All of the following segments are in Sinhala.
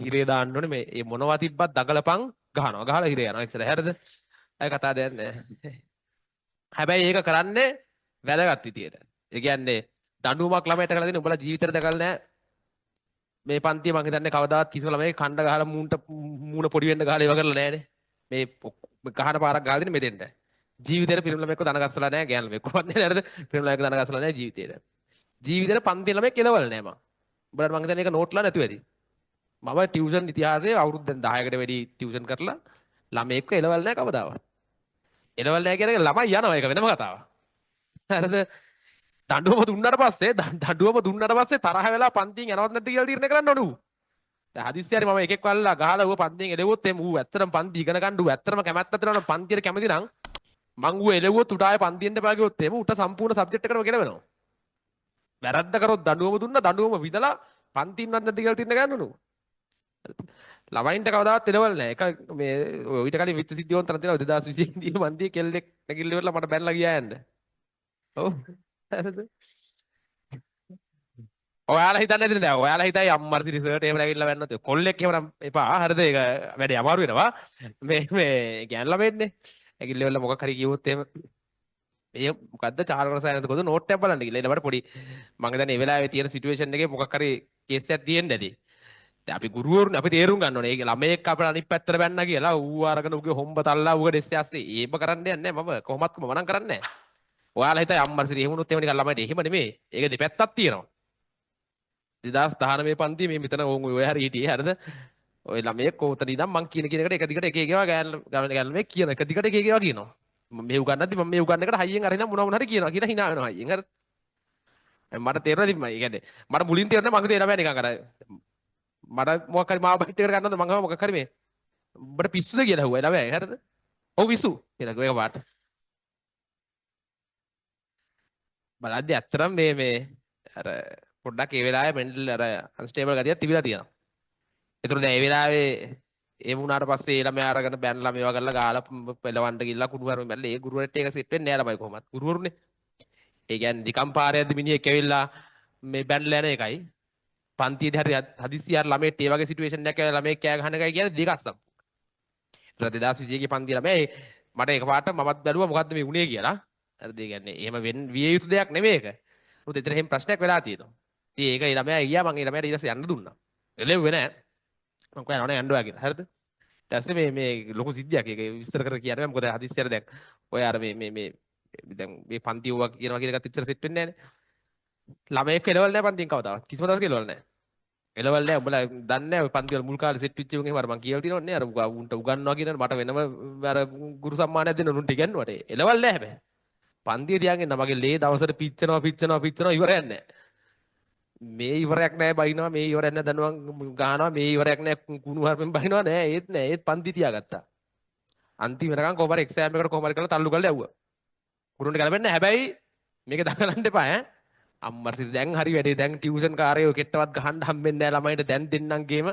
හිරේ දාන්න ඕනේ මේ මොනවා තිබ්බත් දගලපන් ගහනවා ගහලා හිරේ යනවා එච්චර හරිද අය කතා දෙයක් නැහැ හැබැයි ඒක කරන්නේ වැදගත් විදියට ඒ කියන්නේ දඬුවමක් ළමයට කරලා දෙන උඹලා ජීවිතේට දැකලා නැහැ මේ පන්තිය මං හිතන්නේ කවදාවත් කිසිම ළමයි කණ්ඩ ගහලා මූණ පොඩි වෙන්න ගහලා ඒව කරලා නැහැනේ මේ ගහන පාරක් ගහලා දෙන්නේ මෙතෙන්ට ජීවිතේට පිරිමි ළමෙක්ව දන ගස්සලා නැහැ ගෑනු ළමෙක් කොහොමද නේද පිරිමි ළමෙක් දන ගස්සලා නැහැ ජීවිතේට ජීවිතේට පන්ති ළමෙක් එළවල නැහැ මං උඹලට මං හිතන්නේ ඒක නෝට්ලා නැතුව ඇති මම ටියුෂන් ඉතිහාසයේ අවුරුදු දැන් 10කට වැඩි ටියුෂන් කරලා ළමෙක්ව එළවල නැහැ කවදාවත් එළවල නැහැ කියන එක ළමයි යනවා ඒක වෙනම කතාවක් හරිද දඬුවම දුන්නාට පස්සේ දඬුවම දුන්නාට පස්සේ තරහ වෙලා පන්තියෙන් යනවත් නැද්ද කියලා තීරණය කරන්න ඕන ඌ. දැන් හදිස්සියරි මම එකෙක් වල්ලා ගහලා ඌ පන්තියෙන් එලෙව්වොත් එම් ඌ ඇත්තටම පන්ති ඉගෙන ගන්න ඌ ඇත්තටම කැමැත්තක් තියෙනවා නම් පන්තියට කැමති නම් මං ඌ එලෙව්වොත් උට ආයේ පන්තියෙන් එපා කිව්වොත් එම් ඌට සම්පූර්ණ සබ්ජෙක්ට් එකටම ගෙනවෙනවා. වැරද්ද කරොත් දඬුවම දුන්නා දඬුවම විදලා පන්තිින්වත් නැද්ද කියලා තීරණය ගන්න ඕන ඌ. ළමයින්ට කවදාවත් එළවල නැහැ. ඒක මේ ඊට කලින් විත්ත සිද්ධියෝන් තරම් තියෙනවා 2020 දී මන්තියේ කෙල්ලෙක් නැගිල්ල ඉවරලා මට බැනලා ගියා යන්න. ඔව්. හරිද? ඔයාලා හිතන්නේ නැතිනේ දැන් ඔයාලා හිතයි අම්මර්සි රිසර්ට් එහෙම නැගිටලා වෙන්නත් කොල්ලෙක් එහෙම එපා හරිද ඒක වැඩි අමාරු වෙනවා මේ ගෑන් ළමෙන්නේ ඇගිල්ල වල මොකක් හරි කිව්වොත් එහෙම මේ මොකද්ද චාර රසායනද කොහොද නෝට් එකක් බලන්න කියලා ඊළඟට පොඩි මම හිතන්නේ මේ වෙලාවේ තියෙන සිටුේෂන් එකේ මොකක් හරි කේස් එකක් තියෙන්න ඇති දැන් අපි ගුරුවරුන් අපි තේරුම් ගන්න ඕනේ ඒක ළමයෙක් අපිට අනිත් පැත්තට බැන්නා කියලා ඌ අරගෙන ඌගේ හොම්බ තල්ලා ඌගේ ඩෙස් ඇස්සේ ඒව කරන්න යන්නේ නැහැ මම කොහොමත් මම කරන්නේ නැහැ ඔයාලා හිතයි අම්මර්සි එහෙම වුණොත් එහෙම නිකන් ළමයිට එහෙම නෙමෙයි ඒක දෙපැත්තක් තියෙනවා 2019 පන්තියේ මේ මෙතන ඕන් ඔය හරි හිටියේ හරිද ඔය ළමයෙක් කොහොතන ඉඳන් මං කියන එකට එක දිගට එක එකේවා ගෑනු මේ කියන එක දිගට එක එකේවා කියනවා මම මේ උගන්නද්දි මම මේ උගන්න එකට හයියෙන් අරින්න මොනවා හරි කියනවා කියලා hina වෙනවා හයියෙන් හරි මට තේරෙන්නේ ඉතින් ඒ කියන්නේ මට මුලින් තේරෙන්නේ මං තේරෙන්නේ බෑ නිකන් අර මට මොකක් හරි මාව බයිට් එකට ගන්නවද මං මොකක් හරි මේ උඹට පිස්සුද කියලා හුවා ළමයා හරිද ඔව් පිස්සු කියලා ඒක පාට බලද්දි ඇත්තටම මේ අර පොඩ්ඩක් ඒ වෙලාවේ මෙන්ටල් අර අන්ස්ටේබල් ගතියක් තිබිලා තියෙනවා. ඒතර දැන් ඒ වෙලාවේ ඒ වුණාට පස්සේ ඒ ළමයා අරගෙන බැනලා මේවා කරලා ගාලා පෙලවන්න ගිහලා කුඩු හරම බැලලා ඒ ගුරුවරට ඒක සෙට් වෙන්නේ නෑ ළමයි කොහොමත්. ගුරුවරුනේ. ඒ කියන්නේ නිකම් පාරයක්ද මිනිහෙක් ඇවිල්ලා මේ බැනලා යන එකයි. පන්තියේදී හරි හදිස්සිය හරි ළමයට ඒ වගේ සිටුේෂන් එකක් ඇවිල්ලා ළමයෙක් කෑ ගහන එකයි කියන්නේ දෙකක් සම්. ඒතර 2021 ගේ පන්තිය ළමයි මට එකපාරට මමත් බැලුවා මොකද්ද මේ උනේ කියලා. හරිද? ඒ කියන්නේ එහෙම විය යුතු දෙයක් නෙමෙයි ඒක. මොකද එතන එහෙම ප්‍රශ්නයක් වෙලා තියෙනවා. ඉතින් ඒක ඒ ළමයා ගියා මම ඒ ළමයාට ඊට පස්සේ යන්න දුන්නා. එළෙව්වේ නෑ. මම කියනවා නේ යන්න ඔයා කියලා. හරිද? ඊට පස්සේ මේ ලොකු සිද්ධියක් ඒක විස්තර කර කියන්නේ මොකද හදිස්සියට දැන් ඔය අර මේ දැන් මේ පන්ති ඕවා කියනවා කියන එකත් ඉච්චර සෙට් වෙන්නේ නෑනේ. ළමයෙක් එළවල නෑ පන්තියෙන් කවදාවත්. කිසිම දවසක එළවල නෑ. එළවල නෑ උඹලා දන්නේ නෑ ඔය පන්ති වල මුල් කාලේ සෙට් වෙච්ච උන් එහෙම අර මං කියලා තියෙනවනේ අර උන්ට උගන්වනවා කියන මට වෙනම අර ගුරු සම්මානයක් දෙන්න උන්ට ඉගෙනුවට එළවල නෑ හැබැයි. පන්තිය තියාගෙන මගේ ලේ දවසට පිච්චෙනවා ඉවරයක් නෑ. මේ ඉවරයක් නෑ බයිනවා මේ ඉවරයක් නෑ දනුවන් ගහනවා මේ ඉවරයක් නෑ කුණු හරපෙන් බයිනවා නෑ ඒත් නෑ ඒත් පන්ති තියාගත්තා අන්තිම වෙනකන් කොහොම හරි එක්සෑම් එකකට කොහොම හරි කරලා තල්ලු කරලා යවුවා උරුන්ට ගලපෙන්නේ හැබැයි මේක දඟලන්න එපා ඈ අම්මර්සි දැන් හරි වැඩේ දැන් ටියුෂන් කාර්යය කෙට්ටවත් ගහන්න හම්බෙන්නේ නෑ ළමයින්ට දැන් දෙන්නම් ගේම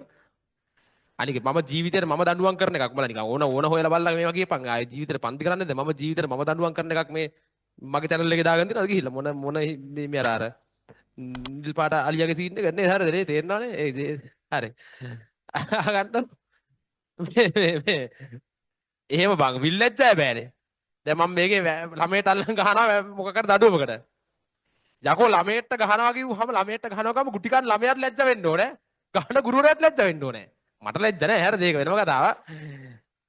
අනික මම ජීවිතේට මම දඬුවම් කරන එකක් මල නිකන් ඕන හොයලා බලලා මේවා කියපන් ආයේ ජීවිතේට පන්ති කරන්නේද මම ජීවිතේට මම දඬුවම් කරන එකක් මේ මගේ channel එකේ දාගෙන තියෙනවා ගිහිල්ලා මොන මේ අර නිල් පාට අලියාගේ සීන් එක නේ හරිද නේ තේරෙනවනේ ඒ හරි අහගන්න එහෙම බං විල්ලැජ්ජය බෑනේ දැන් මම මේකේ ළමයට අල්ලන් ගහනවා මොකක් කර දඩුවමකට යකෝ ළමයට ගහනවා කිව්වහම ළමයට ගහනවා ගම ගුටි කන්න ළමයාට ලැජ්ජ වෙන්න ඕනේ ගහන ගුරුවරයාට ලැජ්ජ වෙන්න ඕනේ මට ලැජ්ජ නැහැ හරිද ඒක වෙනම කතාවක්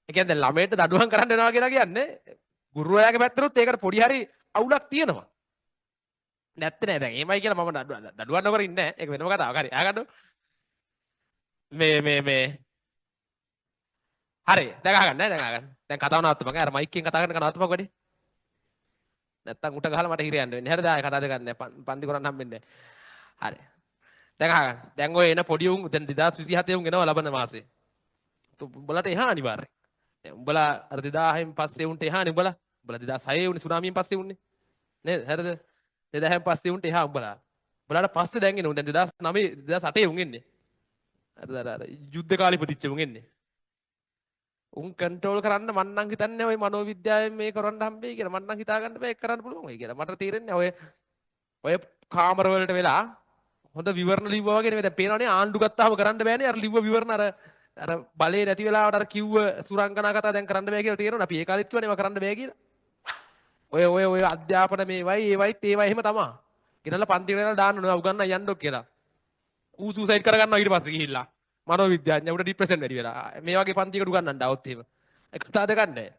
ඒ කියන්නේ ළමයට දඩුවම් කරන්න වෙනවා කියලා කියන්නේ ගුරුවරයාගේ පැත්තට ඒකට පොඩි හරි අවුලක් තියෙනවා නැත්තේ නෑ දැන් එහෙමයි කියලා මම දඩුවම් නොකර ඉන්නේ නෑ ඒක වෙනම කතාවක් හරි අහගන්න මේ හරි දැන් අහගන්න දැන් කතාව නවත්තපන් අර මයික් එකෙන් කතා කරන එක නවත්තපන් වැඩි නැත්තම් උට ගහලා මට හිර යන්න වෙන්නේ හරිද ආයේ කතා දෙකක් නෑ පන්ති කරන්න හම්බෙන්නේ නෑ හරි දැන් අහගන්න දැන් ඔය එන පොඩි උන් දැන් 2027 උන් එනවා ලබන මාසේ උඹලට එහා අනිවාර්යයෙන් දැන් උඹලා අර 2000න් පස්සේ උන්ට එහානේ උඹලා 2006 උනේ සුනාමියෙන් පස්සේ උන්නේ නේද හරිද 2000න් පස්සේ උන්ට එහා උඹලාට පස්සේ දැන් එන්නේ උන් දැන් 2009 2008 උන් එන්නේ හරිද අර යුද්ධ කාලේ ඉපදිච්ච උන් එන්නේ උන් කන්ට්‍රෝල් කරන්න මන් නම් හිතන්නේ ඔය මනෝවිද්‍යාවෙන් මේ කරන්න හම්බෙයි කියලා මන් නම් හිතා ගන්න බෑ ඒක කරන්න පුළුවන් වෙයි කියලා මට තේරෙන්නේ ඔය කාමර වලට වෙලා හොඳ විවරණ ලිව්වා වගේ නෙමෙයි දැන් පේනවනේ ආණ්ඩු ගත්තාම කරන්න බෑනේ අර ලිව්ව විවරණ අර බලේ නැති වෙලාවට අර කිව්ව සුරංගනා කතා දැන් කරන්න බෑ කියලා තේරෙනවා අපි ඒ කාලෙත් කිව්වනේ ඒවා කරන්න බෑ කියලා ඔය අධ්‍යාපන මේවයි ඒවයිත් ඒවා එහෙම තමා ගෙනල්ලා පන්ති වල දාන්න ඕන උගන්න යන්නෝ කියලා ඌ සුසයිඩ් කරගන්නවා ඊට පස්සේ ගිහිල්ලා මනෝවිද්‍යාඥයෙකුට ડિප්‍රෙෂන් වැඩි වෙලා මේ වගේ පන්තියකට උගන්නන්න આવොත් එහෙම ඒ කතා දෙකක් නැහැ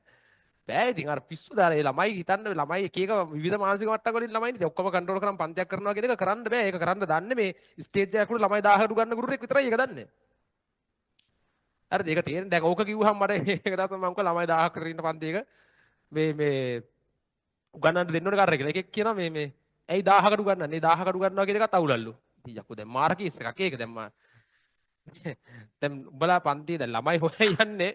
බෑ ඉතින් අර පිස්සු දාලා ඒ ළමයි හිතන්න ළමයි එක එක විවිධ මානසික මට්ටම් වලින් ළමයි ඉතින් ඔක්කොම කන්ට්‍රෝල් කරන් පන්තියක් කරනවා කියන එක කරන්න බෑ ඒක කරන්න දන්නේ මේ ස්ටේජ් එකකට ළමයි 1000කට උගන්න ගුරුවරයෙක් විතරයි ඒක දන්නේ හරිද ඒක තේරෙන්නේ දැන් ඕක කිව්වහම මට ඒක දවසක් මම කිව්වා ළමයි 1000ක් විතර ඉන්න පන්තියක මේ උගන්නන්න දෙන්න ඕනේ කාටද කියලා එකෙක් කියනවා මේ ඇයි 1000කට උගන්නන්නේ 1000කට උගන්නවා කියන එකත් අවුලල්ලු ඉතින් යකෝ දැන් මාර්කීස් එකක් ඒක දැන් මම දැන් උඹලා පන්තියේ දැන් ළමයි හොයයි යන්නේ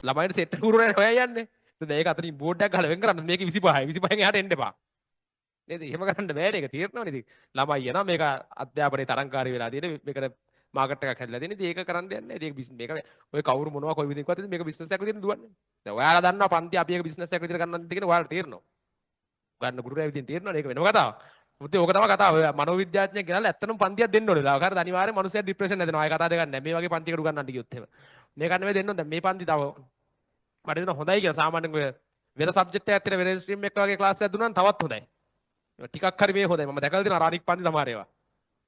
ළමයිට සෙට් ගුරුවරයා හොයයි යන්නේ දැන් ඒක අතරින් බෝඩ් එකක් ගහලා වෙන් කරන්න මේක 25යි 25න් එහාට එන්න එපා නේද එහෙම කරන්න බෑනේ ඒක තීරණවනේ ඉතින් ළමයි යනවා මේක අධ්‍යාපනයේ තරංකාරී වෙලා තියෙන මේකට මාකට් එකක් හැදලා තියෙන ඉතින් ඒක කරන්න දෙන්නේ නැහැ ඉතින් මේක ඔය කවුරු මොනවා කොයි විදිහකට මේක බිස්නස් එකක් විදිහට දුවන්නේ දැන් ඔයාලා දන්නවා පන්ති අපි ඒක බිස්නස් එකක් විදිහට කරන්නද කියන ඔයාලට තේරෙනවා ගන්න ගුරුවරයා විදිහෙන් තේරෙනවනේ ඒක වෙනම කතාවක් මුත්තේ ඕක තමයි කතාව ඔය මනෝවිද්‍යාඥයෙක් ගෙනල්ලා ඇත්තටම පන්තියක් දෙන්න ඕනේ ලාකාරද අනිවාර්යයෙන් මිනිස්සුන්ට ડિප්‍රෙෂන් නැදෙනවා ආයෙ කතා දෙකක් නැහැ මේ වගේ පන්තියකට උගන්නන්න ගියොත් එහෙම මේක නෙවෙයි දෙන්න ඕනේ දැන් මේ පන්ති තව මට දෙන හොඳයි කියලා සාමාන්‍යයෙන් ඔය වෙන සබ්ජෙක්ට් එකක් තියෙන වෙන ස්ට්‍රීම් එකක් වගේ ක්ලාස් එකක් දුන්නා නම් තවත් හොඳයි ටිකක් හරි මේ හොඳයි මම දැකලා තියෙනවා අනික් පන්ති සමහර ඒවා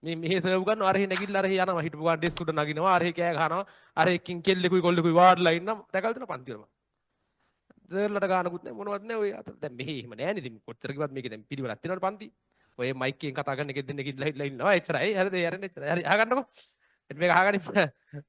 මේ මෙහෙ සර්ව් කරනවා අර හේ නැගිටලා අර හේ යනවා හිටපු ගාන ඩෙස්ක් උඩ නගිනවා අර හේ කෑ ගහනවා අර එකකින් කෙල්ලෙකුයි කොල්ලෙකුයි වාඩිලා ඉන්නම් දැකලා තියෙන පන්ති වල සර්ලට ගානකුත් නැහැ මොනවත් නැහැ ඔය අතර දැන් මෙහෙ එහෙම නැහැ නේද කොච්චර කිව්වත් මේකේ දැන් පිළිවෙලක් තියෙනවනේ පන්ති ඔය මයික් එකෙන් කතා කරන එකෙන් දෙන්න කිල්ලා හිටලා ඉන්නවා එච්චරයි හරිද යරන්නේ එච්චරයි හරි අහගන්නකෝ මේක අහගනින්න